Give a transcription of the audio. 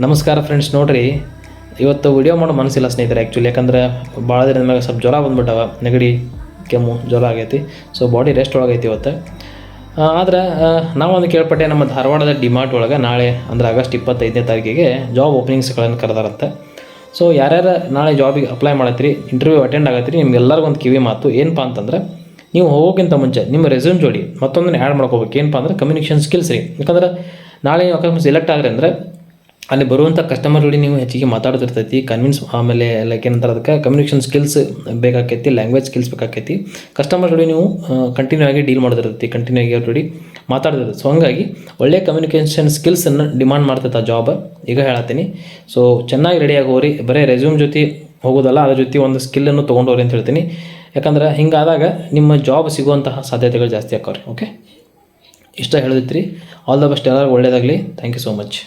ನಮಸ್ಕಾರ ಫ್ರೆಂಡ್ಸ್. ನೋಡ್ರಿ, ಇವತ್ತು ವಿಡಿಯೋ ಮಾಡೋ ಮನಸ್ಸಿಲ್ಲ ಸ್ನೇಹಿತರೆ. ಆ್ಯಕ್ಚುಲಿ ಯಾಕಂದ್ರೆ ಭಾಳ ದಿನದ ಮ್ಯಾಗ ಸ್ವಲ್ಪ ಜ್ವರ ಬಂದ್ಬಿಟ್ಟವ, ನೆಗಡಿ ಕೆಮ್ಮು ಜ್ವರ ಆಗೈತಿ. ಸೊ ಬಾಡಿ ರೆಸ್ಟ್ ಒಳಗೈತಿ ಇವತ್ತು. ಆದ್ರೆ ನಾವೊಂದು ಕೇಳ್ಪಟ್ಟೆ, ನಮ್ಮ ಧಾರವಾಡದ ಡಿಮಾರ್ಟ್ ಒಳಗೆ ನಾಳೆ ಅಂದ್ರೆ ಆಗಸ್ಟ್ 25ನೇ ತಾರೀಕಿಗೆ ಜಾಬ್ ಓಪನಿಂಗ್ಸ್ಗಳನ್ನು ಕರೆದಾರಂತೆ. ಸೊ ಯಾರ್ಯಾರು ನಾಳೆ ಜಾಬಿಗೆ ಅಪ್ಲೈ ಮಾಡತ್ತೀರಿ, ಇಂಟರ್ವ್ಯೂ ಅಟೆಂಡ್ ಆಗತ್ತೀರಿ, ನಿಮ್ಗೆಲ್ಲರಿಗೂ ಒಂದು ಕಿವಿ ಮಾತು ಏನಪ್ಪ ಅಂತಂದ್ರೆ, ನೀವು ಹೋಗೋಕ್ಕಿಂತ ಮುಂಚೆ ನಿಮ್ಮ ರೆಸ್ಯೂಮ್ ಜೋಡಿ ಮತ್ತೊಂದನ್ನು ಆ್ಯಡ್ ಮಾಡ್ಕೋಬೇಕು. ಏನಪ್ಪ ಅಂದ್ರೆ ಕಮ್ಯುನಿಕೇಷನ್ ಸ್ಕಿಲ್ಸ್ ರೀ. ಯಾಕಂದ್ರೆ ನಾಳೆ ನೀವು ಅಕಸ್ಮಾತ್ ಸೆಲೆಕ್ಟ್ ಆಗ್ರಿ ಅಂದ್ರೆ ಅಲ್ಲಿ ಬರುವಂಥ ಕಸ್ಟಮರ್ ಜೋಡಿ ನೀವು ಹೆಚ್ಚಿಗೆ ಮಾತಾಡೋದಿರ್ತೈತಿ. ಕನ್ವಿನ್ಸ್ ಆಮೇಲೆ ಲೈಕ್ ಏನಂತಾರೆ ಅದಕ್ಕೆ ಕಮ್ಯುನಿಕೇಷನ್ ಸ್ಕಿಲ್ಸ್ ಬೇಕಾಕೈತಿ, ಲ್ಯಾಂಗ್ವೇಜ್ ಸ್ಕಿಲ್ಸ್ ಬೇಕಾಕೈತಿ. ಕಸ್ಟಮರ್ ಜೋಡಿ ನೀವು ಕಂಟಿನ್ಯೂ ಆಗಿ ಡೀಲ್ ಮಾಡೋದಿರ್ತೈತಿ, ಕಂಟಿನ್ಯೂ ಆಗಿ ಅವ್ರ ಜೋಡಿ ಮಾತಾಡೋದಿರ್ತೈತಿ. ಸೊ ಹಂಗಾಗಿ ಒಳ್ಳೆಯ ಕಮ್ಯುನಿಕೇಷನ್ ಸ್ಕಿಲ್ಸನ್ನು ಡಿಮಾಂಡ್ ಮಾಡ್ತೈತೆ ಆ ಜಾಬ್. ಈಗ ಹೇಳತ್ತೀನಿ. ಸೊ ಚೆನ್ನಾಗಿ ರೆಡಿಯಾಗಿ ಹೋಗ್ರಿ. ಬರೀ ರೆಸ್ಯೂಮ್ ಜೊತೆ ಹೋಗೋದಲ್ಲ, ಅದ್ರ ಜೊತೆ ಒಂದು ಸ್ಕಿಲ್ಲನ್ನು ತೊಗೊಂಡೋಗ್ರಿ ಅಂತ ಹೇಳ್ತೀನಿ. ಯಾಕಂದ್ರೆ ಹಿಂಗಾದಾಗ ನಿಮ್ಮ ಜಾಬ್ ಸಿಗುವಂತಹ ಸಾಧ್ಯತೆಗಳು ಜಾಸ್ತಿ ಆಕ್ಕವ್ರಿ. ಓಕೆ, ಇಷ್ಟ ಹೇಳಿದ್ರಿ. ಆಲ್ ದ ಬೆಸ್ಟ್, ಎಲ್ಲರಿಗೂ ಒಳ್ಳೆಯದಾಗಲಿ. Thank you so much.